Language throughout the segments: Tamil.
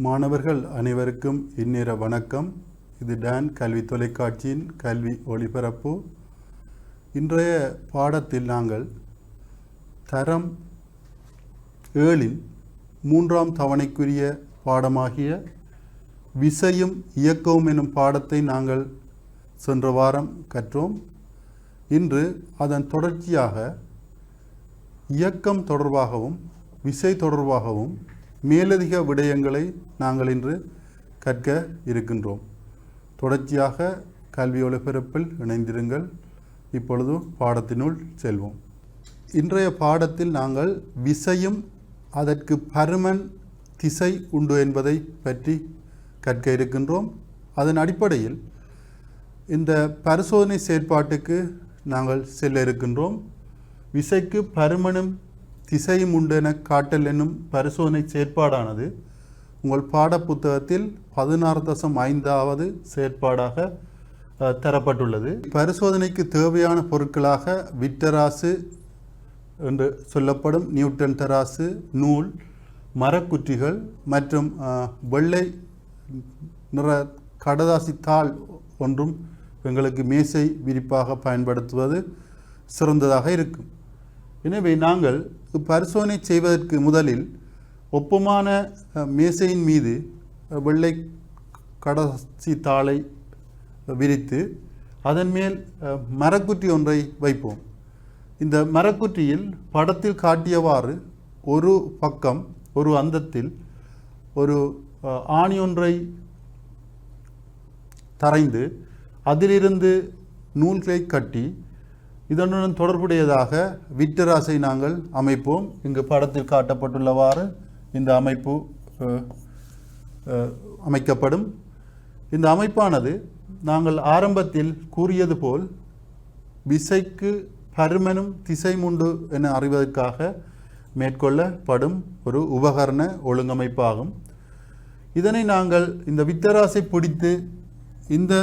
மாணவர்கள் அனைவருக்கும் இந்நேர வணக்கம். இது டான் கல்வி தொலைக்காட்சியின் கல்வி ஒளிபரப்பு. இன்றைய பாடத்தில் நாங்கள் தரம் 7 மூன்றாம் தவணைக்குரிய பாடமாகிய விசையும் இயக்கமும் எனும் பாடத்தை நாங்கள் சென்ற வாரம் கற்றோம். இன்று அதன் தொடர்ச்சியாக இயக்கம் தொடர்பாகவும் விசை தொடர்பாகவும் மேலதிக விடயங்களை நாங்கள் இன்று கற்க இருக்கின்றோம். தொடர்ச்சியாக கல்வி ஒளிபரப்பில் இணைந்திருங்கள். இப்பொழுது பாடத்தினுள் செல்வோம். இன்றைய பாடத்தில் நாங்கள் விசையும் அதற்கு பருமன் திசை உண்டு என்பதை பற்றி கற்க இருக்கின்றோம். அதன் அடிப்படையில் இந்த பரிசோதனை செயற்பாட்டுக்கு நாங்கள் செல்ல இருக்கின்றோம். விசைக்கு பருமனும் திசையும் உண்டு என காட்டல் என்னும் பரிசோதனை செயற்பாடானது உங்கள் பாடப்புத்தகத்தில் 16.5வது செயற்பாடாக தரப்பட்டுள்ளது. பரிசோதனைக்கு தேவையான பொருட்களாக விட்டராசு என்று சொல்லப்படும் நியூட்டன் தராசு, நூல், மரக்குற்றிகள் மற்றும் வெள்ளை நிற கடதாசி தாள் ஒன்றும் எங்களுக்கு மேசை விரிப்பாக பயன்படுத்துவது சிறந்ததாக இருக்கும். எனவே நாங்கள் பரிசோதனை செய்வதற்கு முதலில் ஒப்பமான மேசையின் மீது வெள்ளை கடதாசி தாளை விரித்து அதன் மேல் மரக்குற்றி ஒன்றை வைப்போம். இந்த மரக்குற்றியில் படத்தில் காட்டியவாறு ஒரு பக்கம் ஒரு அந்தத்தில் ஒரு ஆணி ஒன்றை தரைந்து அதிலிருந்து நூல்களை கட்டி இதனுடன் தொடர்புடையதாக விட்டராசை நாங்கள் அமைப்போம். இங்கு படத்தில் காட்டப்பட்டுள்ளவாறு இந்த அமைப்பு அமைக்கப்படும். இந்த அமைப்பானது நாங்கள் ஆரம்பத்தில் கூறியது போல் விசைக்கு பருமனும் திசைமுண்டு என அறிவதற்காக மேற்கொள்ளப்படும் ஒரு உபகரண ஒழுங்கமைப்பாகும். இதனை நாங்கள் இந்த வித்தராசை பிடித்து இந்த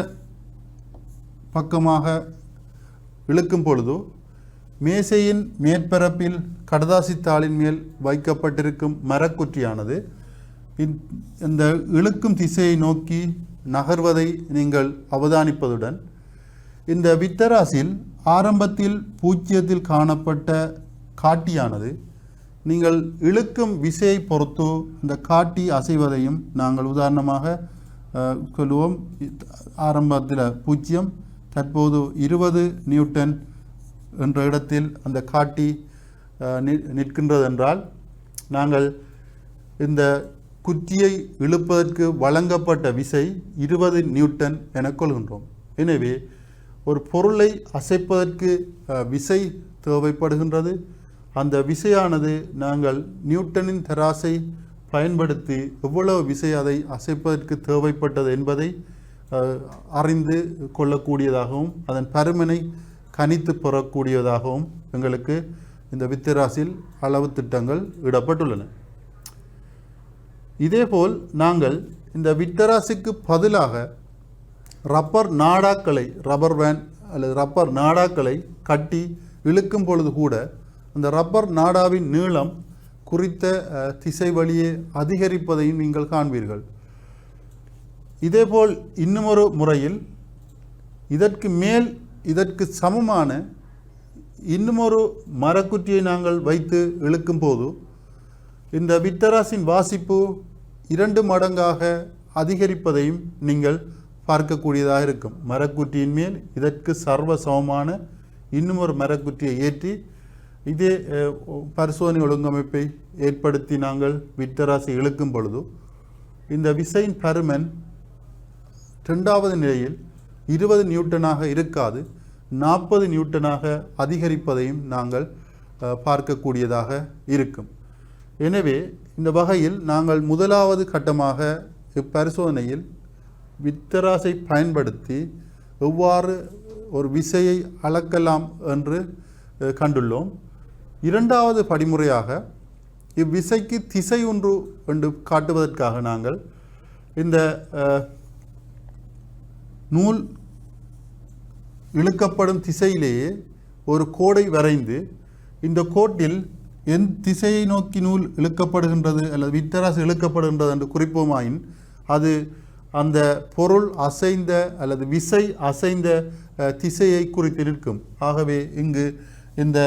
பக்கமாக இழுக்கும் பொழுது மேசையின் மேற்பரப்பில் கடதாசி தாளின் மேல் வைக்கப்பட்டிருக்கும் மரக்குற்றியானது இந்த இழுக்கும் திசையை நோக்கி நகர்வதை நீங்கள் அவதானிப்பதுடன் இந்த வித்தராசில் ஆரம்பத்தில் 0 காணப்பட்ட காட்டியானது நீங்கள் இழுக்கும் விசையை பொறுத்து இந்த காட்டி அசைவதையும் நாங்கள் உதாரணமாக சொல்லுவோம். ஆரம்பத்தில் 0, தற்போது 20 நியூட்டன் என்ற இடத்தில் அந்த காட்டி நிற்கின்றது என்றால் நாங்கள் இந்த குற்றியை இழுப்பதற்கு வழங்கப்பட்ட விசை 20 நியூட்டன் என கொள்கின்றோம். எனவே ஒரு பொருளை அசைப்பதற்கு விசை தேவைப்படுகின்றது. அந்த விசையானது நாங்கள் நியூட்டனின் தராசை பயன்படுத்தி எவ்வளவு விசை அதை அசைப்பதற்கு தேவைப்பட்டது என்பதை அறிந்து கொள்ளக்கூடியதாகவும் அதன் பருமனை கணித்து பெறக்கூடியதாகவும் எங்களுக்கு இந்த வித்தராசில் அளவு திட்டங்கள் இடப்பட்டுள்ளன. இதேபோல் நாங்கள் இந்த வித்தராசிக்கு பதிலாக ரப்பர் வேன் அல்லது ரப்பர் நாடாக்களை கட்டி இழுக்கும் பொழுது கூட அந்த ரப்பர் நாடாவின் நீளம் குறித்த திசை வழியே அதிகரிப்பதையும் நீங்கள் காண்பீர்கள். இதேபோல் இன்னுமொரு முறையில் இதற்கு மேல் இதற்கு சமமான இன்னுமொரு மரக்குற்றியை நாங்கள் வைத்து இழுக்கும் போது இந்த வித்தராசின் வாசிப்பு 2 மடங்காக அதிகரிப்பதையும் நீங்கள் பார்க்கக்கூடியதாக இருக்கும். மரக்குற்றியின் மேல் இதற்கு சர்வ சமமான இன்னுமொரு மரக்குற்றியை ஏற்றி இதே பரிசோதனை ஒழுங்கமைப்பை ஏற்படுத்தி நாங்கள் வித்தராசி இழுக்கும் பொழுது இந்த விசையின் பருமன் 2வது நிலையில் 20 நியூட்டனாக இருக்காது 40 நியூட்டனாக அதிகரிப்பதையும் நாங்கள் பார்க்கக்கூடியதாக இருக்கும். எனவே இந்த வகையில் நாங்கள் முதலாவது கட்டமாக இப்பரிசோதனையில் வித்தராசை பயன்படுத்தி எவ்வாறு ஒரு விசையை அளக்கலாம் என்று கண்டுள்ளோம். 2வது படிமுறையாக இவ்விசைக்கு திசை ஒன்று என்று காட்டுவதற்காக நாங்கள் இந்த நூல் இழுக்கப்படும் திசையிலேயே ஒரு கோடை வரைந்து இந்த கோட்டில் என் திசையை நோக்கி நூல் இழுக்கப்படுகின்றது அல்லது வித்தராசு இழுக்கப்படுகின்றது என்று குறிப்போமாயின் அது அந்த பொருள் அசைந்த அல்லது விசை அசைந்த திசையை குறித்து நிற்கும். ஆகவே இங்கு இந்த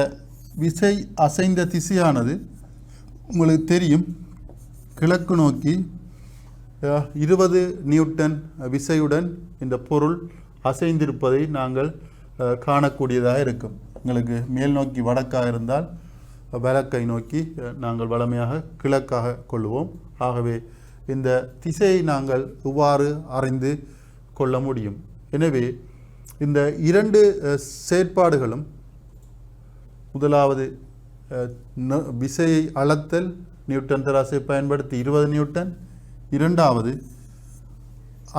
விசை அசைந்த திசையானது உங்களுக்கு தெரியும், கிழக்கு நோக்கி 20 நியூட்டன் விசையுடன் இந்த பொருள் அசைந்திருப்பதை நாங்கள் காணக்கூடியதாக இருக்கும். உங்களுக்கு மேல் நோக்கி வடக்காக இருந்தால் வடக்கை நோக்கி நாங்கள் வளமையாக கிழக்காக கொள்வோம். ஆகவே இந்த திசையை நாங்கள் இவ்வாறு அறிந்து கொள்ள முடியும். எனவே இந்த இரண்டு செயற்பாடுகளும், முதலாவது விசையை அளத்தல் நியூட்டன் தராசை பயன்படுத்தி 20 நியூட்டன், இரண்டாவது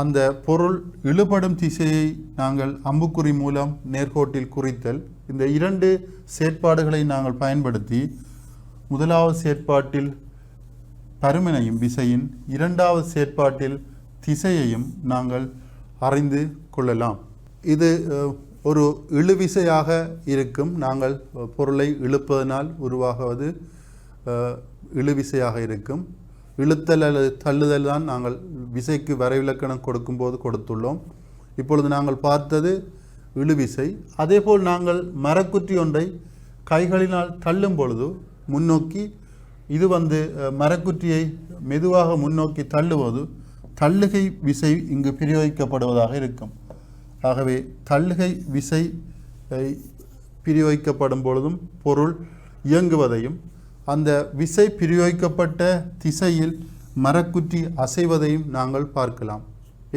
அந்த பொருள் இழுபடும் திசையை நாங்கள் அம்புக்குறி மூலம் நேர்கோட்டில் குறித்தல். இந்த இரண்டு செயற்பாடுகளை நாங்கள் பயன்படுத்தி முதலாவது செயற்பாட்டில் பருமனையும் விசையின், இரண்டாவது செயற்பாட்டில் திசையையும் நாங்கள் அறிந்து கொள்ளலாம். இது ஒரு இழுவிசையாக இருக்கும். நாங்கள் பொருளை இழுப்பதனால் உருவாகுவது இழுவிசையாக இருக்கும். இழுத்தல் அல்லது தள்ளுதல் தான் நாங்கள் விசைக்கு வரைவிலக்கணம் கொடுக்கும்போது கொடுத்துள்ளோம். இப்பொழுது நாங்கள் பார்த்தது இழுவிசை. அதேபோல் நாங்கள் மரக்குற்றி ஒன்றை கைகளினால் தள்ளும் பொழுது முன்னோக்கி, இது மரக்குற்றியை மெதுவாக முன்னோக்கி தள்ளுவது தள்ளுகை விசை இங்கு பிரயோகிக்கப்படுவதாக இருக்கும். ஆகவே தள்ளுகை விசை பிரயோகிக்கப்படும் பொழுதும் பொருள் இயங்குவதையும், அந்த விசை பிரயோகிக்கப்பட்ட திசையில் மரக்குற்றி அசைவதையும் நாங்கள் பார்க்கலாம்.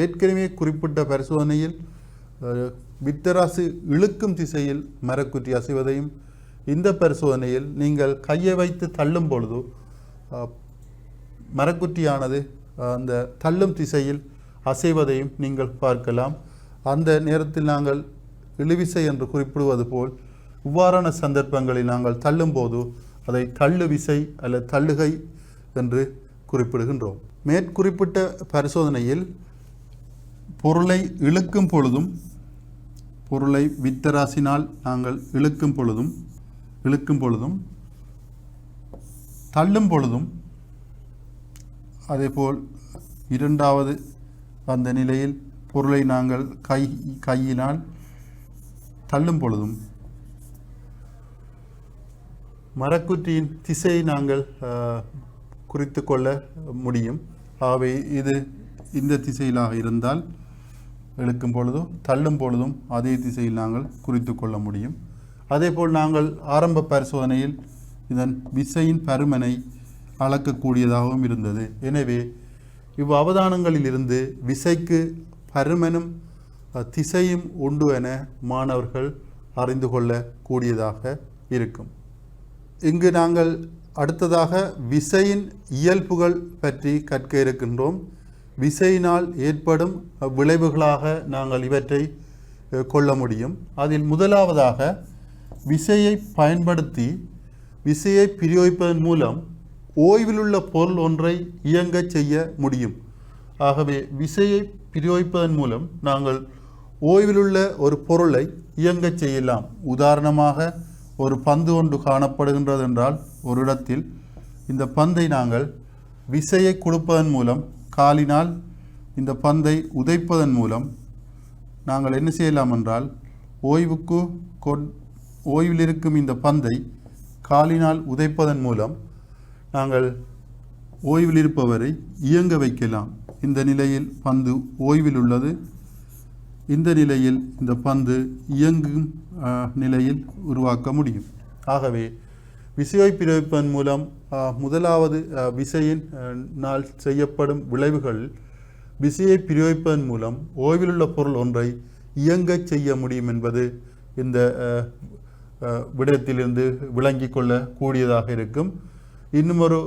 ஏற்கனவே குறிப்பிட்ட பரிசோதனையில் வித்தராசு இழுக்கும் திசையில் மரக்குற்றி அசைவதையும், இந்த பரிசோதனையில் நீங்கள் கையை வைத்து தள்ளும் பொழுது மரக்குற்றியானது அந்த தள்ளும் திசையில் அசைவதையும் நீங்கள் பார்க்கலாம். அந்த நேரத்தில் நாங்கள் இழுவிசை என்று குறிப்பிடுவது போல் இவ்வாறான சந்தர்ப்பங்களில் நாங்கள் தள்ளும்போது அதை தள்ளு விசை அல்லது தள்ளுகை என்று குறிப்பிடுகின்றோம். மேற்குறிப்பிட்ட பரிசோதனையில் பொருளை இழுக்கும் பொழுதும், பொருளை வித்தராசினால் நாங்கள் இழுக்கும் பொழுதும் தள்ளும் பொழுதும், அதேபோல் இரண்டாவது அந்த நிலையில் பொருளை நாங்கள் கையினால் தள்ளும் பொழுதும் மரக்குற்றியின் திசையை நாங்கள் குறித்து கொள்ள முடியும். ஆகவே இது இந்த திசையிலாக இருந்தால் இழுக்கும் பொழுதும் தள்ளும் பொழுதும் அதே திசையில் நாங்கள் குறித்து கொள்ள முடியும். அதேபோல் நாங்கள் ஆரம்ப பரிசோதனையில் இதன் விசையின் பருமனை அளக்கக்கூடியதாகவும் இருந்தது. எனவே இவ் அவதானங்களில் இருந்து விசைக்கு பருமனும் திசையும் உண்டு என மாணவர்கள் அறிந்து கொள்ளக்கூடியதாக இருக்கும். இங்கு நாங்கள் அடுத்ததாக விசையின் இயல்புகள் பற்றி கற்க இருக்கின்றோம். விசையினால் ஏற்படும் விளைவுகளாக நாங்கள் இவற்றை கொள்ள முடியும். அதில் முதலாவதாக விசையை பயன்படுத்தி விசையை பிரயோகிப்பதன் மூலம் ஓய்விலுள்ள பொருள் ஒன்றை இயங்கச் செய்ய முடியும். ஆகவே விசையை பிரயோகிப்பதன் மூலம் நாங்கள் ஓய்விலுள்ள ஒரு பொருளை இயங்கச் செய்யலாம். உதாரணமாக ஒரு பந்து ஒன்று காணப்படுகின்றது என்றால் ஒரு இடத்தில் இந்த பந்தை நாங்கள் விசையை கொடுப்பதன் மூலம், காலினால் இந்த பந்தை உதைப்பதன் மூலம் நாங்கள் என்ன செய்யலாம் என்றால் ஓய்வில் இருக்கும் இந்த பந்தை காலினால் உதைப்பதன் மூலம் நாங்கள் ஓய்வில் இருப்பவரை இயங்க வைக்கலாம். இந்த நிலையில் பந்து ஓய்வில் உள்ளது, இந்த நிலையில் இந்த பந்து இயங்கும் நிலையில் உருவாக்க முடியும். ஆகவே விசையை பிரயோகிப்பதன் மூலம் முதலாவது விசையின் நாள் செய்யப்படும் விளைவுகள், விசையை பிரயோகிப்பதன் மூலம் ஓய்விலுள்ள பொருள் ஒன்றை இயங்கச் செய்ய முடியும் என்பது இந்த விடயத்திலிருந்து விளங்கி கொள்ளக்கூடியதாக இருக்கும். இன்னும் ஒரு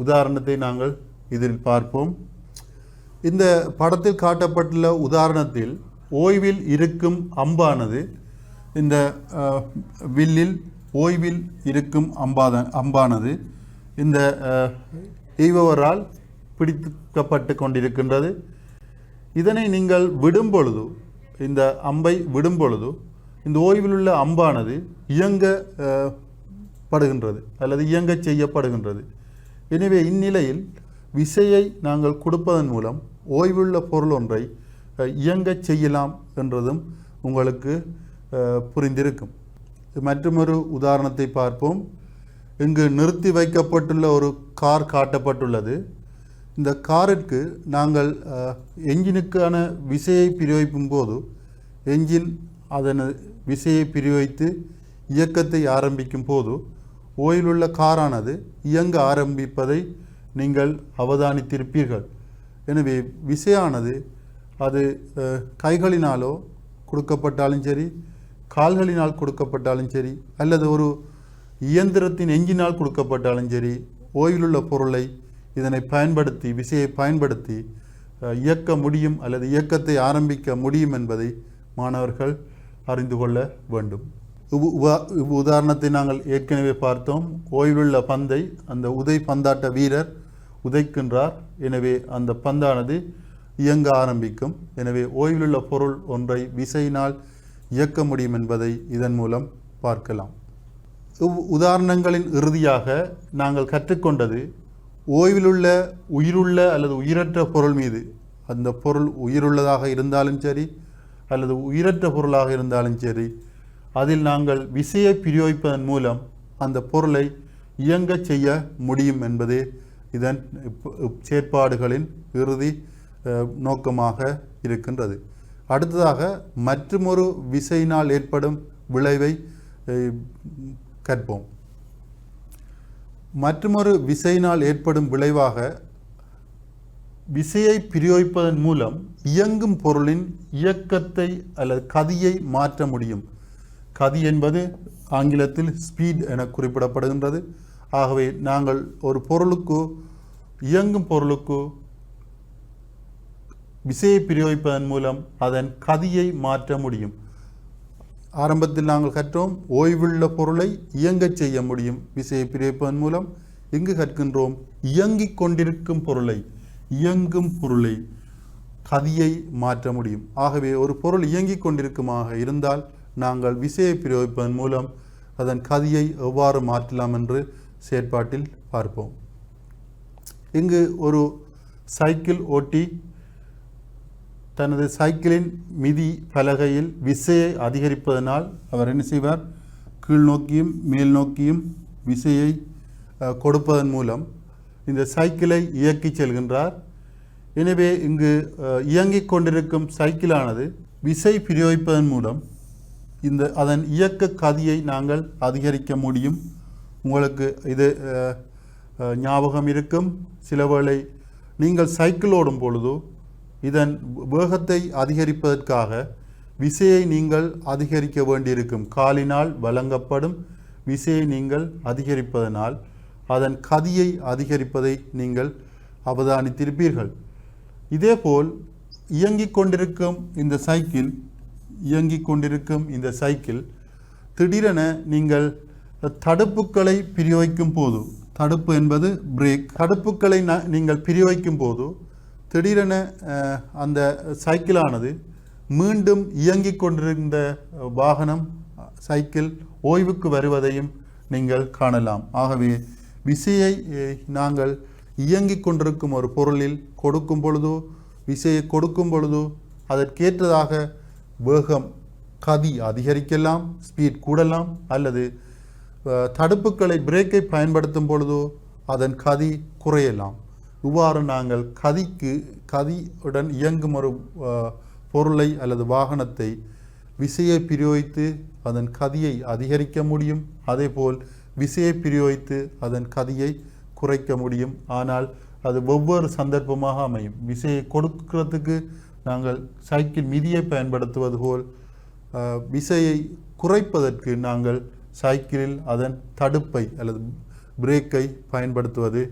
உதாரணத்தை நாங்கள் இதில் பார்ப்போம். இந்த படத்தில் காட்டப்பட்டுள்ள உதாரணத்தில் ஓய்வில் இருக்கும் அம்பானது இந்த வில்லில் ஓய்வில் இருக்கும் அம்பானது இந்த எய்பவரால் பிடிக்கப்பட்டு கொண்டிருக்கின்றது. இதனை நீங்கள் விடும் பொழுது, இந்த அம்பை விடும் பொழுது இந்த ஓய்வில் உள்ள அம்பானது இயங்க படுகின்றது அல்லது இயங்கச் செய்யப்படுகின்றது. எனவே இந்நிலையில் விசையை நாங்கள் கொடுப்பதன் மூலம் ஓய்வுள்ள பொருள் ஒன்றை இயங்கச் செய்யலாம் என்றதும் உங்களுக்கு புரிந்திருக்கும். மற்றொரு உதாரணத்தை பார்ப்போம். இங்கு நிறுத்தி வைக்கப்பட்டுள்ள ஒரு கார் காட்டப்பட்டுள்ளது. இந்த காருக்கு நாங்கள் என்ஜினுக்கான விசையை பிரயோகிக்கும் போது என்ஜின் அதன் விசையை பிரயோகித்து இயக்கத்தை ஆரம்பிக்கும் போது ஓய்வுள்ள காரானது இயங்க ஆரம்பிப்பதை நீங்கள் அவதானித்திருப்பீர்கள். எனவே விசையானது அது கைகளினாலோ கொடுக்கப்பட்டாலும் சரி, கால்களினால் கொடுக்கப்பட்டாலும் சரி, அல்லது ஒரு இயந்திரத்தின் எஞ்சினால் கொடுக்கப்பட்டாலும் சரி, ஓய்விலுள்ள பொருளை இதனை பயன்படுத்தி விசையை பயன்படுத்தி இயக்க முடியும் அல்லது இயக்கத்தை ஆரம்பிக்க முடியும் என்பதை மாணவர்கள் அறிந்து கொள்ள வேண்டும். உதாரணத்தை நாங்கள் ஏற்கனவே பார்த்தோம். ஓய்வுள்ள பந்தை அந்த உதை பந்தாட்ட வீரர் உதைக்கின்றார். எனவே அந்த பந்தானது இயங்க ஆரம்பிக்கும். எனவே ஓய்விலுள்ள பொருள் ஒன்றை விசையினால் இயக்க முடியும் என்பதை இதன் மூலம் பார்க்கலாம். உதாரணங்களின் இறுதியாக நாங்கள் கற்றுக்கொண்டது ஓய்விலுள்ள உயிருள்ள அல்லது உயிரற்ற பொருள் மீது, அந்த பொருள் உயிருள்ளதாக இருந்தாலும் சரி அல்லது உயிரற்ற பொருளாக இருந்தாலும் சரி, அதில் நாங்கள் விசையை பிரயோகிப்பதன் மூலம் அந்த பொருளை இயங்க செய்ய முடியும் என்பதே இதன் செயற்பாடுகளின் இறுதி நோக்கமாக இருக்கின்றது. அடுத்ததாக மற்றுமொரு விசையினால் ஏற்படும் விளைவை கற்போம். மற்றுமொரு விசையினால் ஏற்படும் விளைவாக விசையை பிரயோகிப்பதன் மூலம் இயங்கும் பொருளின் இயக்கத்தை அல்லது கதியை மாற்ற முடியும். கதி என்பது ஆங்கிலத்தில் ஸ்பீட் என குறிப்பிடப்படுகின்றது. ஆகவே நாங்கள் ஒரு பொருளுக்கு, இயங்கும் பொருளுக்கு விசையை பிரயோகிப்பதன் மூலம் அதன் கதியை மாற்ற முடியும். ஆரம்பத்தில் நாங்கள் கற்றோம் ஓய்வுள்ள பொருளை இயங்கச் செய்ய முடியும் விசையை பிரயோகிப்பதன் மூலம். இங்கு கற்கின்றோம் இயங்கிக் கொண்டிருக்கும் பொருளை, இயங்கும் பொருளை கதியை மாற்ற முடியும். ஆகவே ஒரு பொருள் இயங்கிக் கொண்டிருக்குமாக இருந்தால் நாங்கள் விசையை பிரயோகிப்பதன் மூலம் அதன் கதியை எவ்வாறு மாற்றலாம் என்று செயற்பாட்டில் பார்ப்போம். இங்கு ஒரு சைக்கிள் ஓட்டி தனது சைக்கிளின் மிதி பலகையில் விசையை அதிகரிப்பதனால் அவர் என்ன செய்வார்? கீழ் நோக்கியும் மேல் நோக்கியும் விசையை கொடுப்பதன் மூலம் இந்த சைக்கிளை இயக்கி செல்கின்றார். எனவே இங்கு இயங்கிக் கொண்டிருக்கும் சைக்கிளானது விசை பிரயோகிப்பதன் மூலம் அதன் இயக்க கதியை நாங்கள் அதிகரிக்க முடியும். உங்களுக்கு இது ஞாபகம் இருக்கும். சிலவேளை நீங்கள் சைக்கிள் ஓடும் பொழுது இதன் வேகத்தை அதிகரிப்பதற்காக விசையை நீங்கள் அதிகரிக்க வேண்டியிருக்கும். காலினால் வழங்கப்படும் விசையை நீங்கள் அதிகரிப்பதனால் அதன் கதியை அதிகரிப்பதை நீங்கள் அவதானித்திருப்பீர்கள். இதேபோல் இயங்கிக் கொண்டிருக்கும் இந்த சைக்கிள் திடீரென நீங்கள் தடுப்புகளை பிரயோகிக்கும் போது, தடுப்பு என்பது பிரேக், தடுப்புகளை நீங்கள் பிரயோகிக்கும் போது திடீரென அந்த சைக்கிளானது மீண்டும் இயங்கிக் கொண்டிருந்த வாகனம் சைக்கிள் ஓய்வுக்கு வருவதையும் நீங்கள் காணலாம். ஆகவே விசையை நாங்கள் இயங்கிக் கொண்டிருக்கும் ஒரு பொருளில் கொடுக்கும் பொழுதோ, விசையை கொடுக்கும் பொழுதோ அதற்கேற்றதாக வேகம் கதி அதிகரிக்கலாம், ஸ்பீட் கூடலாம், அல்லது தடுப்புகளை பிரேக்கை பயன்படுத்தும் பொழுதோ அதன் கதி குறையலாம். இவ்வாறு நாங்கள் கதியுடன் இயங்கும் ஒரு பொருளை அல்லது வாகனத்தை விசையை பிரயோகித்து அதன் கதியை அதிகரிக்க முடியும். அதேபோல் விசையை பிரயோகித்து அதன் கதியை குறைக்க முடியும். ஆனால் அது ஒவ்வொரு சந்தர்ப்பமாக அமையும். விசையை கொடுக்கிறதுக்கு நாங்கள் சைக்கிள் மிதியை பயன்படுத்துவது போல் விசையை குறைப்பதற்கு நாங்கள் சைக்கிளில் அதன் தடுப்பை அல்லது பிரேக்கை பயன்படுத்துவது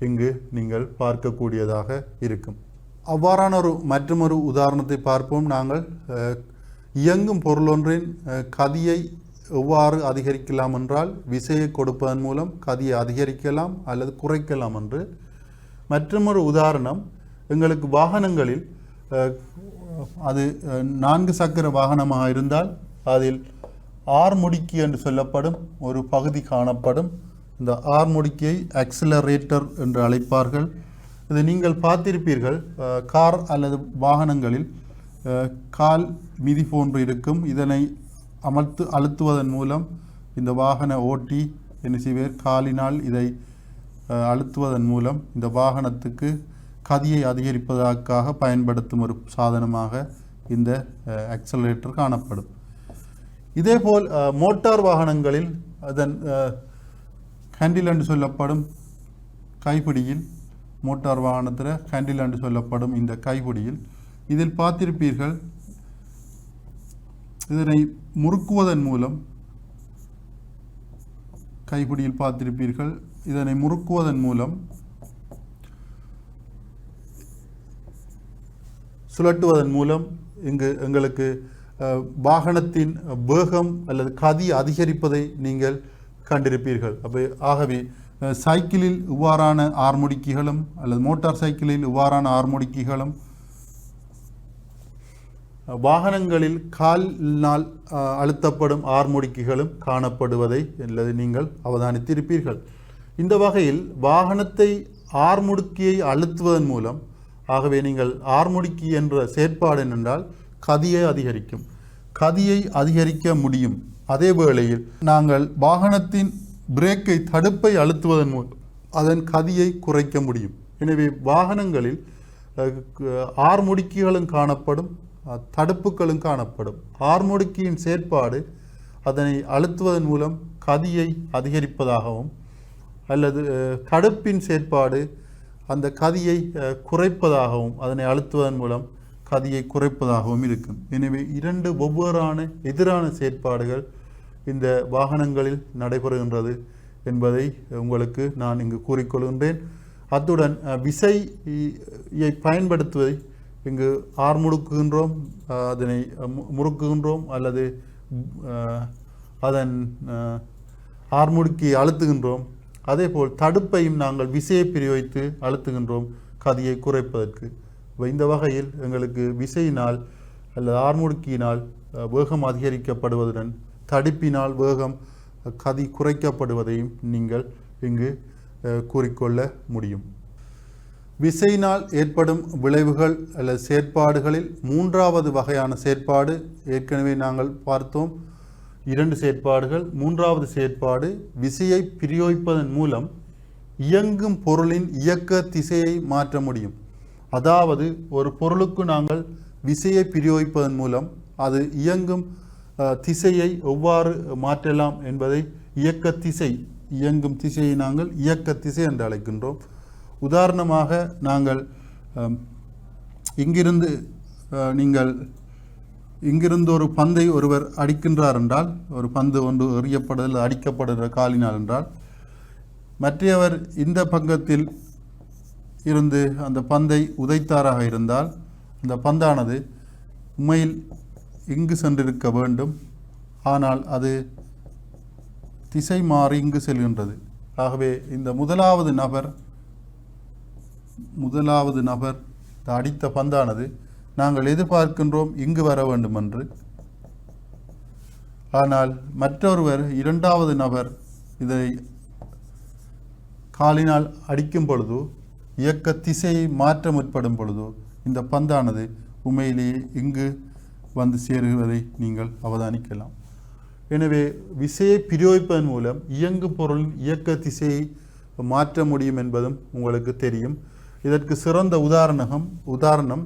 இங்கு நீங்கள் பார்க்கக்கூடியதாக இருக்கும். அவ்வாறான மற்றொரு உதாரணத்தை பார்ப்போம். நாங்கள் இயங்கும் பொருளொன்றின் கதியை எவ்வாறு அதிகரிக்கலாம் என்றால் விசையை கொடுப்பதன் மூலம் கதியை அதிகரிக்கலாம் அல்லது குறைக்கலாம் என்று. மற்றொரு உதாரணம், எங்களுக்கு வாகனங்களில் அது 4 சக்கர வாகனமாக இருந்தால் அதில் ஆர்முடுக்கி என்று சொல்லப்படும் ஒரு பகுதி காணப்படும். இந்த ஆர்முடுக்கியை ஆக்சிலரேட்டர் என்று அழைப்பார்கள். இது நீங்கள் பார்த்திருப்பீர்கள், கார் அல்லது வாகனங்களில் கால் மிதி போன்று இருக்கும். இதனை அழுத்துவதன் மூலம் இந்த வாகன ஓட்டி என்ன செய்வார், காலினால் இதை அழுத்துவதன் மூலம் இந்த வாகனத்துக்கு கதியை அதிகரிப்பதற்காக பயன்படுத்தும் ஒரு சாதனமாக இந்த ஆக்சிலரேட்டர் காணப்படும். இதேபோல் மோட்டார் வாகனங்களில் அதன் ஹேண்டில் என்று சொல்லப்படும் கைப்பிடியில், மோட்டார் வாகனத்தில் ஹேண்டில் என்று சொல்லப்படும் இந்த கைப்பிடியில் இதில் பார்த்திருப்பீர்கள், இதனை முறுக்குவதன் மூலம், கைப்பிடியில் பார்த்திருப்பீர்கள், இதனை முறுக்குவதன் மூலம் சுழட்டுவதன் மூலம் இங்கு எங்களுக்கு வாகனத்தின் வேகம் அல்லது கதி அதிகரிப்பதை நீங்கள் கண்டிருப்பீர்கள். ஆகவே சைக்கிளில் இவ்வாறான ஆர்முடுக்கிகளும் அல்லது மோட்டார் சைக்கிளில் இவ்வாறான ஆர்முடுக்கிகளும் வாகனங்களில் காலினால் அழுத்தப்படும் ஆர்முடுக்கிகளும் காணப்படுவதை அல்லது நீங்கள் அவதானித்திருப்பீர்கள். இந்த வகையில் வாகனத்தை ஆர்முடுக்கியை அழுத்துவதன் மூலம், ஆகவே நீங்கள் ஆர்முடுக்கி என்ற செயற்பாடு என்றால் கதியை அதிகரிக்கும், கதியை அதிகரிக்க முடியும். அதே வேளையில் நாங்கள் வாகனத்தின் பிரேக்கை தடுப்பை அழுத்துவதன் மூலம் அதன் கதியை குறைக்க முடியும். எனவே வாகனங்களில் ஆர்முடுக்கிகளும் காணப்படும், தடுப்புகளும் காணப்படும். ஆர்முடுக்கியின் செயற்பாடு அதனை அழுத்துவதன் மூலம் கதியை அதிகரிப்பதாகவும், அல்லது தடுப்பின் செயற்பாடு அந்த கதியை குறைப்பதாகவும், அதனை அழுத்துவதன் மூலம் கதியை குறைப்பதாகவும் இருக்கும். எனவே இரண்டு வெவ்வேறான எதிரான செயற்பாடுகள் இந்த வாகனங்களில் நடைபெறுகின்றது என்பதை உங்களுக்கு நான் இங்கு கூறிக்கொள்கின்றேன். அத்துடன் விசையை பயன்படுத்துவதை இங்கு ஆர்முடுக்குகின்றோம், அதனை முறுக்குகின்றோம், அல்லது அதன் ஆர்முடுக்கி அழுத்துகின்றோம். அதேபோல் தடுப்பையும் நாங்கள் விசையை பிரயோகித்து அழுத்துகின்றோம் கதியை குறைப்பதற்கு. இந்த வகையில் எங்களுக்கு விசையினால் அல்லது ஆர்முடுக்கியினால் வேகம் அதிகரிக்கப்படுவதுடன் தடுப்பினால் வேகம் கதி குறைக்கப்படுவதையும் நீங்கள் இங்கு கூறிக்கொள்ள முடியும். விசையினால் ஏற்படும் விளைவுகள் அல்லது செயற்பாடுகளில் மூன்றாவது வகையான செயற்பாடு ஏற்கனவே நாங்கள் பார்த்தோம், இரண்டு செயற்பாடுகள். மூன்றாவது செயற்பாடு விசையை பிரயோகிப்பதன் மூலம் இயங்கும் பொருளின் இயக்க திசையை மாற்ற முடியும். அதாவது ஒரு பொருளுக்கு நாங்கள் விசையை பிரயோகிப்பதன் மூலம் அது இயங்கும் திசையை எவ்வாறு மாற்றலாம் என்பதை இயக்க திசை, இயங்கும் திசையை நாங்கள் இயக்க திசை என்று அழைக்கின்றோம். உதாரணமாக நாங்கள் இங்கிருந்து ஒரு பந்தை ஒருவர் அடிக்கின்றார் என்றால், ஒரு பந்து ஒன்று எறியப்படுதல் அடிக்கப்படுகிற காலினால் என்றால், மற்றவர் இந்த பக்கத்தில் இருந்து அந்த பந்தை உதைத்தாராக இருந்தால் அந்த பந்தானது உண்மையில் இங்கு சென்றிருக்க வேண்டும், ஆனால் அது திசை மாறி இங்கு செல்கின்றது. ஆகவே இந்த முதலாவது நபர் அடித்த பந்தானது நாங்கள் எதிர்பார்க்கின்றோம் இங்கு வர வேண்டும் என்று. ஆனால் மற்றொருவர், இரண்டாவது நபர் இதை காலினால் அடிக்கும் பொழுது, இயக்க திசையை மாற்ற முற்படும் பொழுது இந்த பந்தானது உண்மையிலேயே இங்கு வந்து சேருவதை நீங்கள் அவதானிக்கலாம். எனவே விசையை பிரயோகிப்பதன் மூலம் இயங்கு பொருளின் இயக்க திசையை மாற்ற முடியும் என்பதும் உங்களுக்கு தெரியும். இதற்கு சிறந்த உதாரணம்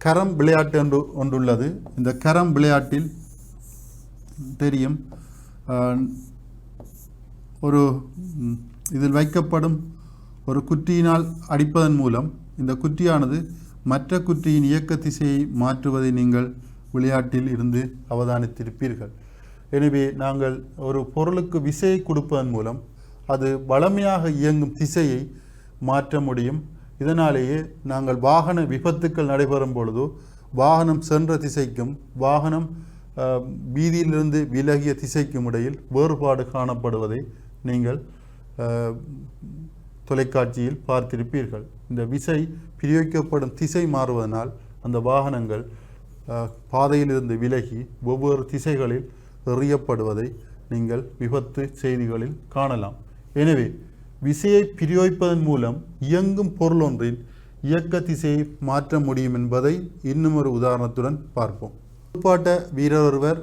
கரம் விளையாட்டு என்று ஒன்றுள்ளது. இந்த கரம் விளையாட்டில் தெரியும், இதில் வைக்கப்படும் ஒரு குற்றியினால் அடிப்பதன் மூலம் இந்த குற்றியானது மற்ற குற்றியின் இயக்க திசையை மாற்றுவதை நீங்கள் விளையாட்டில் இருந்து அவதானித்திருப்பீர்கள். எனவே நாங்கள் ஒரு பொருளுக்கு விசையை கொடுப்பதன் மூலம் அது வளமையாக இயங்கும் திசையை மாற்ற முடியும். இதனாலேயே நாங்கள் வாகன விபத்துக்கள் நடைபெறும் பொழுது வாகனம் சென்ற திசைக்கும் வாகனம் வீதியிலிருந்து விலகிய திசைக்கும் இடையில் வேறுபாடு காணப்படுவதை நீங்கள் தொலைக்காட்சியில் பார்த்திருப்பீர்கள். இந்த விசை பிரயோகிக்கப்படும் திசை மாறுவதனால் அந்த வாகனங்கள் பாதையிலிருந்து விலகி ஒவ்வொரு திசைகளில் எறியப்படுவதை நீங்கள் விபத்து செய்திகளில் காணலாம். எனவே விசையை பிரயோகிப்பதன் மூலம் இயங்கும் பொருள் ஒன்றின் இயக்க திசையை மாற்ற முடியும் என்பதை இன்னும் ஒரு உதாரணத்துடன் பார்ப்போம். துடுப்பாட்ட வீரர் ஒருவர்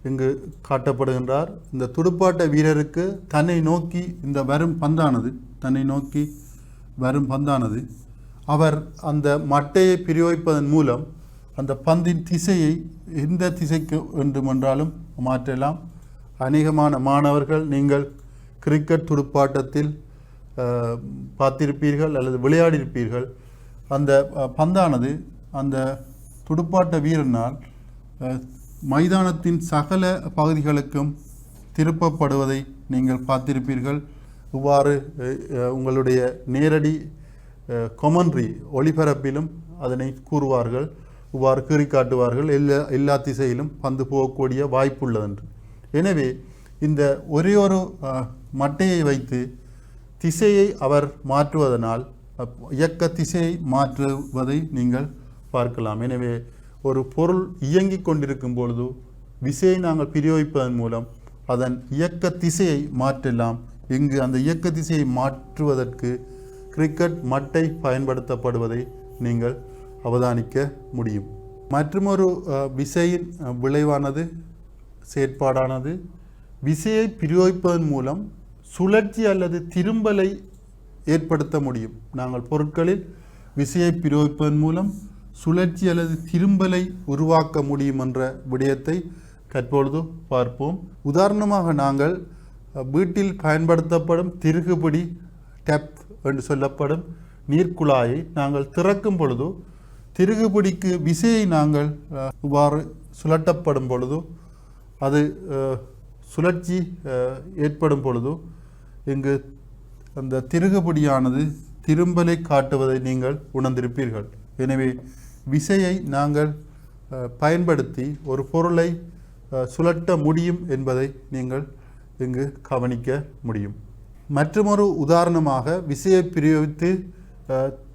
இங்கு காட்டப்படுகின்றார். இந்த துடுப்பாட்ட வீரருக்கு தன்னை நோக்கி வரும் பந்தானது அவர் அந்த மட்டையை பிரயோகிப்பதன் மூலம் அந்த பந்தின் திசையை எந்த திசைக்கு வேண்டுமென்றாலும் மாற்றலாம். அநேகமான மாணவர்கள் நீங்கள் கிரிக்கெட் துடுப்பாட்டத்தில் பார்த்திருப்பீர்கள் அல்லது விளையாடியிருப்பீர்கள். அந்த பந்தானது அந்த துடுப்பாட்ட வீரனால் மைதானத்தின் சகல பகுதிகளுக்கும் திருப்பப்படுவதை நீங்கள் பார்த்திருப்பீர்கள். இவ்வாறு உங்களுடைய நேரடி கொமன்ட்ரி ஒளிபரப்பிலும் அதனை கூறுவார்கள். இவ்வாறு கீறி காட்டுவார்கள், எல்லா திசையிலும் பந்து போகக்கூடிய வாய்ப்புள்ளதென்று. எனவே இந்த ஒரே ஒரு மட்டையை வைத்து திசையை அவர் மாற்றுவதனால் இயக்க திசையை மாற்றுவதை நீங்கள் பார்க்கலாம். எனவே ஒரு பொருள் இயங்கிக் கொண்டிருக்கும் பொழுது விசையை நாங்கள் பிரயோகிப்பதன் மூலம் அதன் இயக்க திசையை மாற்றலாம். இங்கு அந்த இயக்க திசையை மாற்றுவதற்கு கிரிக்கெட் மட்டை பயன்படுத்தப்படுவதை நீங்கள் அவதானிக்க முடியும். மற்றுமொரு விசையின் விளைவானது செயற்பாடானது விசையை பிரயோகிப்பதன் மூலம் சுழற்சி அல்லது திரும்பலை ஏற்படுத்த முடியும். நாங்கள் பொருட்களில் விசையை பிரயோகிப்பதன் மூலம் சுழற்சி அல்லது திரும்பலை உருவாக்க முடியும் என்ற விடயத்தை தற்பொழுது பார்ப்போம். உதாரணமாக நாங்கள் வீட்டில் பயன்படுத்தப்படும் திருகுபிடி டேப் என்று சொல்லப்படும் நீர்க்குழாயை நாங்கள் திறக்கும் பொழுது திருகுபிடிக்கு விசையை நாங்கள் இவ்வாறு சுழட்டப்படும் பொழுது அது சுழற்சி ஏற்படும் பொழுது இங்கு அந்த திருகுபிடியானது திரும்பலை காட்டுவதை நீங்கள் உணர்ந்திருப்பீர்கள். எனவே விசையை நாங்கள் பயன்படுத்தி ஒரு பொருளை சுழட்ட முடியும் என்பதை நீங்கள் இங்கு கவனிக்க முடியும். மற்றொரு உதாரணமாக விசையை பிரயோகித்து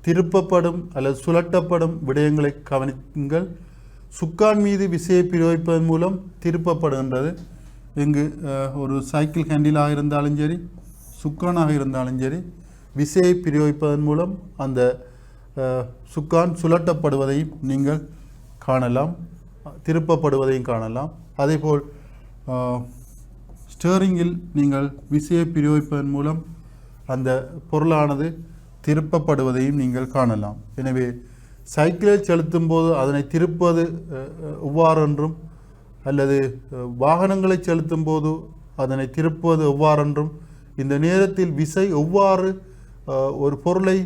திருப்பப்படும் அல்லது சுழட்டப்படும் விடயங்களை கவனிங்கள். சுக்கான் மீது விசையை பிரயோகிப்பதன் மூலம் திருப்பப்படுகின்றது. இங்கு ஒரு சைக்கிள் ஹேண்டிலாக இருந்தாலும் சரி, சுக்கானாக இருந்தாலும் சரி, விசையை பிரயோகிப்பதன் மூலம் அந்த சுக்கான் சுழட்டப்படுவதையும் நீங்கள் காணலாம், திருப்பப்படுவதையும் காணலாம். அதேபோல் ஸ்டேரிங்கில் நீங்கள் விசையை பிரயோகிப்பதன் மூலம் அந்த பொருளானது திருப்பப்படுவதையும் நீங்கள் காணலாம். எனவே சைக்கிளை செலுத்தும் போது அதனை திருப்பது எவ்வாறென்றும் அல்லது வாகனங்களை செலுத்தும் போது அதனை திருப்புவது எவ்வாறென்றும் இந்த நேரத்தில் விசை எவ்வாறு ஒரு பொருளை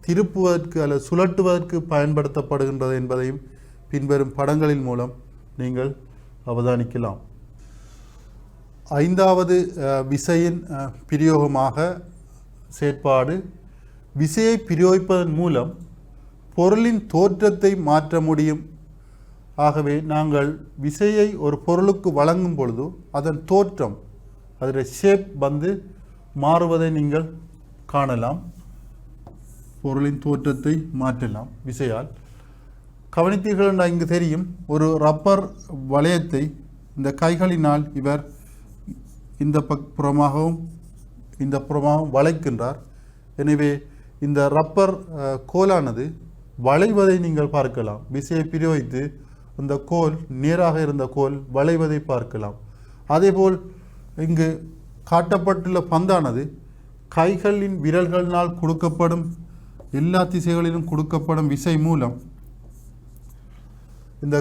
திருப்புவதற்கு அல்லது சுழட்டுவதற்கு பயன்படுத்தப்படுகின்றது என்பதையும் பின்வரும் படங்களின் மூலம் நீங்கள் அவதானிக்கலாம். ஐந்தாவது விசையின் பிரயோகமாக செயற்பாடு விசையை பிரயோகிப்பதன் மூலம் பொருளின் தோற்றத்தை மாற்ற முடியும். ஆகவே நாங்கள் விசையை ஒரு பொருளுக்கு வழங்கும் பொழுது அதன் தோற்றம், அதனுடைய ஷேப் மாறுவதை நீங்கள் காணலாம். பொருளின் தோற்றத்தை மாற்றலாம் விசையால். கவனித்தீர்கள் என்றால் இங்கு தெரியும், ஒரு ரப்பர் வளையத்தை இந்த கைகளினால் இவர் இந்த புறமாகவும் இந்த புறமாகவும் வளைக்கின்றார். எனவே இந்த ரப்பர் கோலானது வளைவதை நீங்கள் பார்க்கலாம். விசையை பிரயோகித்து இந்த கோல், நேராக இருந்த கோல் வளைவதை பார்க்கலாம். அதேபோல் இங்கு காட்டப்பட்டுள்ள பந்தானது கைகளின் விரல்களினால் கொடுக்கப்படும் எல்லா திசைகளிலும் கொடுக்கப்படும் விசை மூலம் இந்த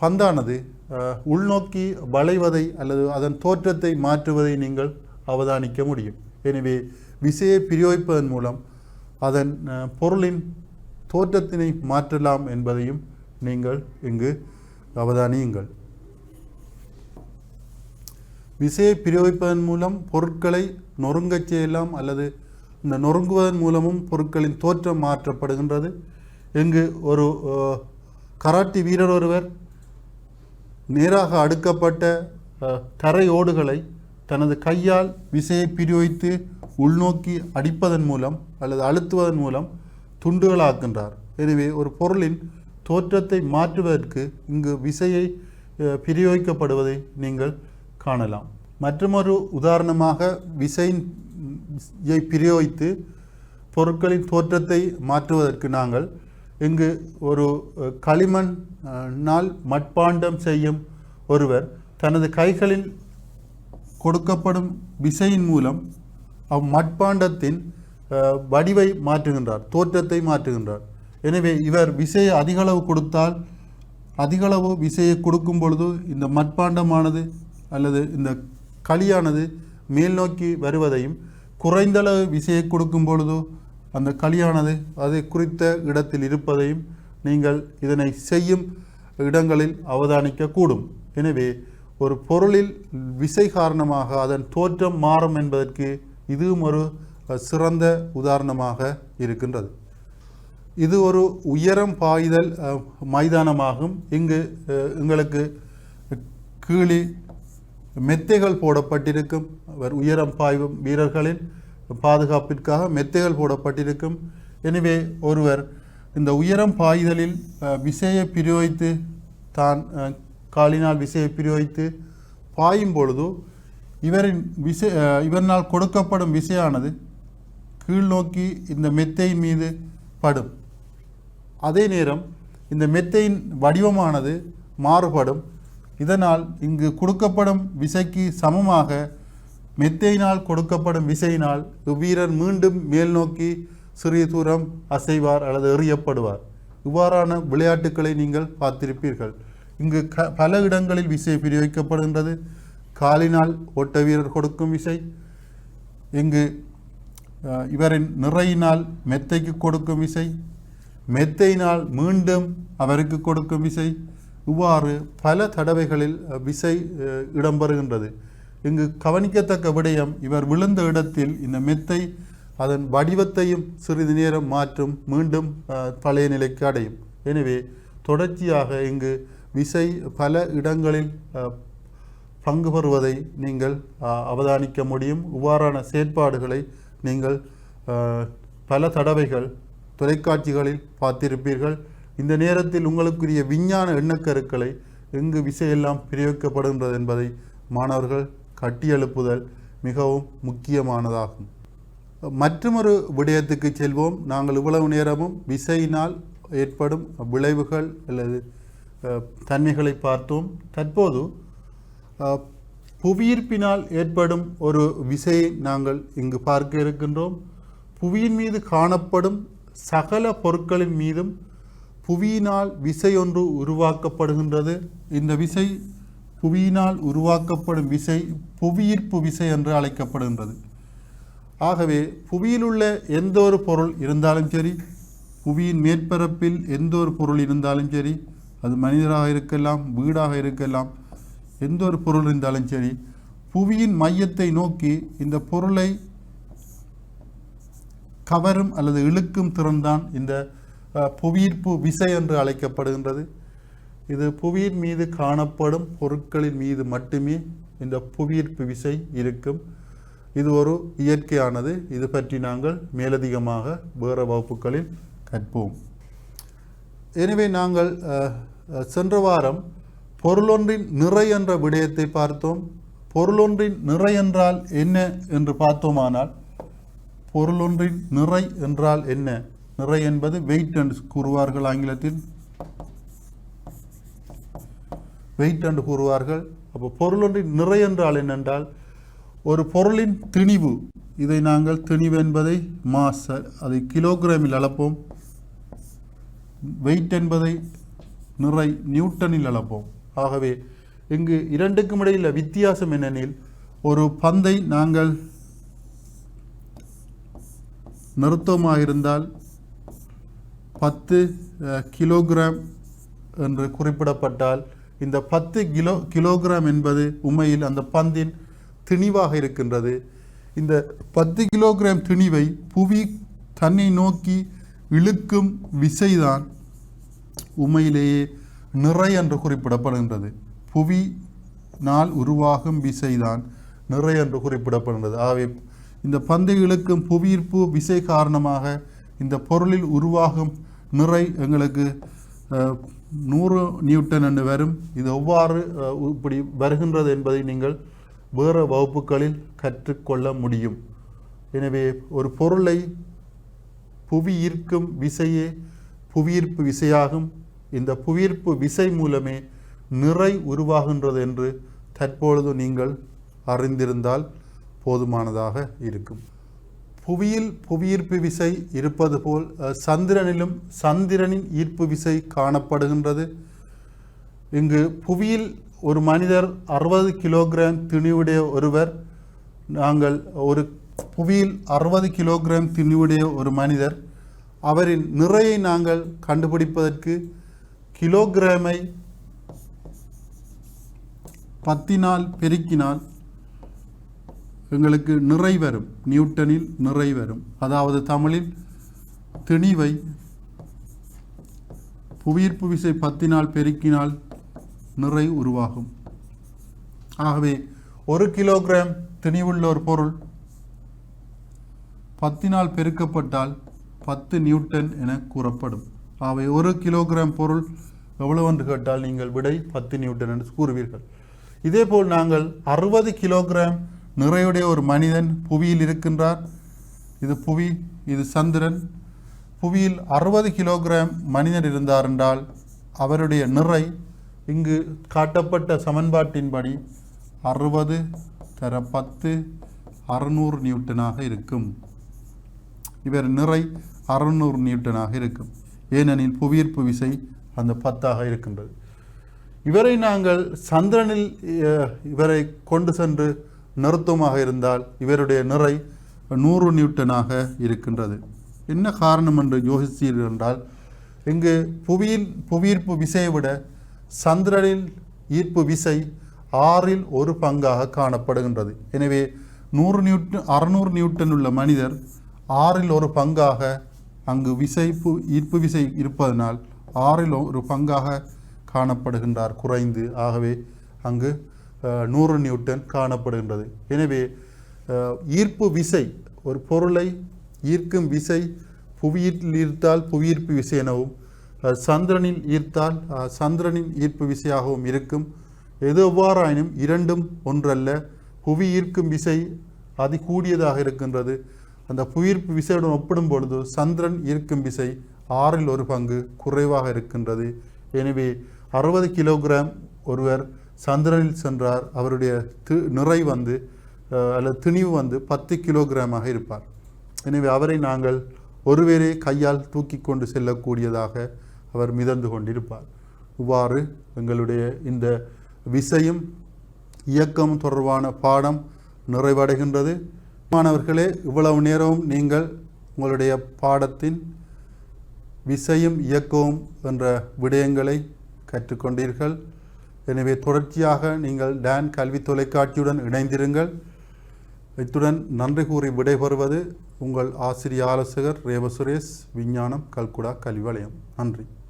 பந்தானது உள்நோக்கி வளைவதை அல்லது அதன் தோற்றத்தை மாற்றுவதை நீங்கள் அவதானிக்க முடியும். எனவே விசையை பிரயோகிப்பதன் மூலம் அதன் பொருளின் தோற்றத்தினை மாற்றலாம் என்பதையும் நீங்கள் இங்கு அவதானியுங்கள். விசையை பிரயோகிப்பதன் மூலம் பொருட்களை நொறுங்கச் செய்யலாம் அல்லது இந்த நொறுங்குவதன் மூலமும் பொருட்களின் தோற்றம் மாற்றப்படுகின்றது. இங்கு ஒரு கராட்டி வீரர் ஒருவர் நேராக அடுக்கப்பட்ட தரையோடுகளை தனது கையால் விசையை பிரயோகித்து உள்நோக்கி அடிப்பதன் மூலம் அல்லது அழுத்துவதன் மூலம் துண்டுகளாக்கின்றார். எனவே ஒரு பொருளின் தோற்றத்தை மாற்றுவதற்கு இங்கு விசையை பிரயோகிக்கப்படுவதை நீங்கள் காணலாம். மற்றொரு உதாரணமாக விசையை பிரயோகித்து பொருட்களின் தோற்றத்தை மாற்றுவதற்கு நாங்கள் இங்கு ஒரு களிமண்ணால் மட்பாண்டம் செய்யும் ஒருவர் தனது கைகளில் கொடுக்கப்படும் விசையின் மூலம் மட்பாண்டத்தின் வடிவை மாற்றுகின்றார், தோற்றத்தை மாற்றுகின்றார். எனவே இவர் விசையை அதிகளவு கொடுத்தால், அதிகளவு விசையை கொடுக்கும் பொழுது இந்த மட்பாண்டமானது அல்லது இந்த களியானது மேல் நோக்கி வருவதையும், குறைந்தளவு விசையை கொடுக்கும் பொழுது அந்த களியானது அதை குறித்த இடத்தில் இருப்பதையும் நீங்கள் இதனை செய்யும் இடங்களில் அவதானிக்கக்கூடும். எனவே ஒரு பொருளில் விசை காரணமாக அதன் தோற்றம் மாறும் என்பதற்கு இதுவும் ஒரு சிறந்த உதாரணமாக இருக்கின்றது. இது ஒரு உயரம் பாய்தல் மைதானமாகும். இங்கு எங்களுக்கு கீழே மெத்தைகள் போடப்பட்டிருக்கும். உயரம் பாய்வும் வீரர்களின் பாதுகாப்பிற்காக மெத்தைகள் போடப்பட்டிருக்கும். எனவே ஒருவர் இந்த உயரம் பாய்தலில் விசையை பிரயோகித்து தான் காலினால் விசையை பிரயோகித்து பாயும் பொழுது இவரினால் கொடுக்கப்படும் விசையானது கீழ் நோக்கி இந்த மெத்தையின் மீது படும். அதே நேரம் இந்த மெத்தையின் வடிவமானது மாறுபடும். இதனால் இங்கு கொடுக்கப்படும் விசைக்கு சமமாக மெத்தையினால் கொடுக்கப்படும் விசையினால் இவ்வீரர் மீண்டும் மேல் நோக்கி சிறிய தூரம் அசைவார் அல்லது எறியப்படுவார். இவ்வாறான விளையாட்டுக்களை நீங்கள் பார்த்திருப்பீர்கள். இங்கு பல இடங்களில் விசை பிரயோகிக்கப்படுகின்றது. காலினால் ஓட்ட வீரர் கொடுக்கும் விசை, இங்கு இவரின் நிறையினால் மெத்தைக்கு கொடுக்கும் விசை, மெத்தையினால் மீண்டும் அவருக்கு கொடுக்கும் விசை, இவ்வாறு பல தடவைகளில் விசை இடம்பெறுகின்றது. இங்கு கவனிக்கத்தக்க விடயம், இவர் விழுந்த இடத்தில் இந்த மெத்தை அதன் வடிவத்தையும் சிறிது நேரம் மாற்றும், மீண்டும் பழைய நிலைக்கு அடையும். எனவே தொடர்ச்சியாக இங்கு விசை பல இடங்களில் பங்கு பெறுவதை நீங்கள் அவதானிக்க முடியும். இவ்வாறான செயற்பாடுகளை நீங்கள் பல தடவைகள் தொலைக்காட்சிகளில் பார்த்திருப்பீர்கள். இந்த நேரத்தில் உங்களுக்குரிய விஞ்ஞான எண்ணக்கருக்களை எங்கு விசையெல்லாம் பிரயோகிக்கப்படுகின்றது என்பதை மாணவர்கள் கட்டியெழுப்புதல் மிகவும் முக்கியமானதாகும். மற்றொரு விடயத்துக்கு செல்வோம். நாங்கள் இவ்வளவு நேரமும் விசையினால் ஏற்படும் விளைவுகள் அல்லது தன்மைகளை பார்த்தோம். தற்போது புவியீர்ப்பினால் ஏற்படும் ஒரு விசையை நாங்கள் இங்கு பார்க்க இருக்கின்றோம். புவியின் மீது காணப்படும் சகல பொருட்களின் மீதும் புவியினால் விசை ஒன்று உருவாக்கப்படுகின்றது. இந்த விசை, புவியினால் உருவாக்கப்படும் விசை புவியீர்ப்பு விசை என்று அழைக்கப்படுகின்றது. ஆகவே புவியில் உள்ள எந்த ஒரு பொருள் இருந்தாலும் சரி, புவியின் மேற்பரப்பில் எந்த ஒரு பொருள் இருந்தாலும் சரி, அது மனிதராக இருக்கலாம், வீடாக இருக்கலாம், எந்த ஒரு பொருள் இருந்தாலும் சரி, புவியின் மையத்தை நோக்கி இந்த பொருளை கவரும் அல்லது இழுக்கும் திறன்தான் இந்த புவியீர்ப்பு விசை என்று அழைக்கப்படுகின்றது. இது புவியின் மீது காணப்படும் பொருட்களின் மீது மட்டுமே இந்த புவியீர்ப்பு விசை இருக்கும். இது ஒரு இயற்கையானது. இது பற்றி நாங்கள் மேலதிகமாக வேறு வகுப்புகளில் கற்போம். எனவே நாங்கள் சென்ற வாரம் பொருளொன்றின் நிறை என்ற விடயத்தை பார்த்தோம். பொருளொன்றின் நிறை என்றால் என்ன என்று பார்த்தோமானால், பொருளொன்றின் நிறை என்றால் என்ன? நிறை என்பது வெயிட் என்று கூறுவார்கள், ஆங்கிலத்தில் வெயிட் என்று கூறுவார்கள். அப்போ பொருளொன்றின் நிறை என்றால் என்னென்றால், ஒரு பொருளின் திணிவு, இதை நாங்கள் திணிவு என்பதை மாஸ், அதை கிலோகிராமில் அளப்போம். வெயிட் என்பதை நிறை நியூட்டனில் அளப்போம். ஆகவே இங்கு இரண்டுக்கும் இடையில் வித்தியாசம் என்னெனில், ஒரு பந்தை நாங்கள் நிறுத்தமாக இருந்தால் 10 கிலோகிராம் என்று குறிப்பிடப்பட்டால், இந்த 10 கிலோகிராம் என்பது உண்மையில் அந்த பந்தின் திணிவாக இருக்கின்றது. இந்த 10 கிலோகிராம் திணிவை புவி தன்னை நோக்கி இழுக்கும் விசைதான் உண்மையிலேயே நிறை என்று குறிப்பிடப்படுகின்றது. புவி நாள் உருவாகும் விசைதான் நிறை என்று குறிப்பிடப்படுகின்றது. ஆகவே இந்த பந்தை இழுக்கும் புவியீர்ப்பு விசை காரணமாக இந்த பொருளில் உருவாகும் நிறை எங்களுக்கு 100 நியூட்டன் என்று வரும். இது எவ்வாறு இப்படி வருகின்றது என்பதை நீங்கள் வேறு வகுப்புகளில் கற்றுக்கொள்ள முடியும். எனவே ஒரு பொருளை புவி ஈர்க்கும் விசையே புவியீர்ப்பு விசையாகும். இந்த புவியீர்ப்பு விசை மூலமே நிறை உருவாகின்றது என்று தற்பொழுது நீங்கள் அறிந்திருந்தால் போதுமானதாக இருக்கும். புவியில் புவியீர்ப்பு விசை இருப்பது போல் சந்திரனிலும் சந்திரனின் ஈர்ப்பு விசை காணப்படுகின்றது. இங்கு புவியில் ஒரு மனிதர் 60 கிலோகிராம் திணிவுடைய ஒருவர், நாங்கள் ஒரு புவியில் 60 கிலோகிராம் திணிவுடைய ஒரு மனிதர், அவரின் நிறையை நாங்கள் கண்டுபிடிப்பதற்கு கிலோகிராமை 10 பெருக்கினால் எங்களுக்கு நிறை வரும், நியூட்டனில் நிறை வரும். அதாவது தமிழில் திணிவை புவியீர்ப்பு விசை 10 பெருக்கினால் நிறை உருவாகும். ஆகவே 1 கிலோகிராம் திணிவுள்ள ஒரு பொருள் 10 பெருக்கப்பட்டால் 10 நியூட்டன் என கூறப்படும். ஆகவே 1 கிலோகிராம் பொருள் எவ்வளவு என்று கேட்டால் நீங்கள் விடை 10 நியூட்டன் என்று கூறுவீர்கள். இதேபோல் நாங்கள் 60 கிலோகிராம் நிறையுடைய ஒரு மனிதன் புவியில் இருக்கின்றார். இது புவி, இது சந்திரன். புவியில் 60 கிலோகிராம் மனிதன் இருந்தார் என்றால் அவருடைய நிறை இங்கு காட்டப்பட்ட சமன்பாட்டின்படி 60 தர 10 600 நியூட்டனாக இருக்கும். இவர் நிறை 600 நியூட்டனாக இருக்கும். ஏனெனில் புவியீர்ப்பு விசை அந்த 10 இருக்கின்றது. இவரை நாங்கள் சந்திரனில் இவரை கொண்டு சென்று நிறுத்தமாக இருந்தால் இவருடைய நிறை 100 நியூட்டனாக இருக்கின்றது. என்ன காரணம் என்று யோசித்தீர்கள் என்றால், இங்கு புவியீர்ப்பு விசையை விட சந்திரனில் ஈர்ப்பு விசை 6 1 பங்காக காணப்படுகின்றது. எனவே 600 நியூட்டன் உள்ள மனிதர் 6 1 பங்காக அங்கு ஈர்ப்பு விசை இருப்பதனால் 6 1 பங்காக காணப்படுகின்றார் குறைந்து. ஆகவே அங்கு 100 நியூட்டன் காணப்படுகின்றது. எனவே ஈர்ப்பு விசை, ஒரு பொருளை ஈர்க்கும் விசை புவியில் ஈர்த்தால் புவியீர்ப்பு விசை எனவும், சந்திரனில் ஈர்த்தால் சந்திரனின் ஈர்ப்பு விசையாகவும் இருக்கும். எது எவ்வாறாயினும் இரண்டும் ஒன்றல்ல. புவி ஈர்க்கும் விசை அதிகூடியதாக இருக்கின்றது. அந்த புவியீர்ப்பு விசையுடன் ஒப்பிடும் பொழுது சந்திரன் ஈர்க்கும் விசை 6 1 பங்கு குறைவாக இருக்கின்றது. எனவே 60 கிலோகிராம் ஒருவர் சந்திரனில் சென்றார், அவருடைய நிறை அல்லது திணிவு 10 கிலோகிராமாக இருப்பார். எனவே அவரை நாங்கள் ஒருவரே கையால் தூக்கி கொண்டு செல்லக்கூடியதாக அவர் மிதந்து கொண்டிருப்பார். இவ்வாறு எங்களுடைய இந்த விசையும் இயக்கம் தொடர்பான பாடம் நிறைவடைகின்றது. மாணவர்களே, இவ்வளவு நேரமும் நீங்கள் உங்களுடைய பாடத்தின் விசையும் இயக்கமும் என்ற விடயங்களை கற்றுக்கொண்டீர்கள். எனவே தொடர்ச்சியாக நீங்கள் டான் கல்வி தொலைக்காட்சியுடன் இணைந்திருங்கள். இத்துடன் நன்றி கூறி விடைபெறுவது உங்கள் ஆசிரிய ஆலோசகர் ரேவசுரேஷ், விஞ்ஞானம் கல்குடா கல்வி வலயம். நன்றி.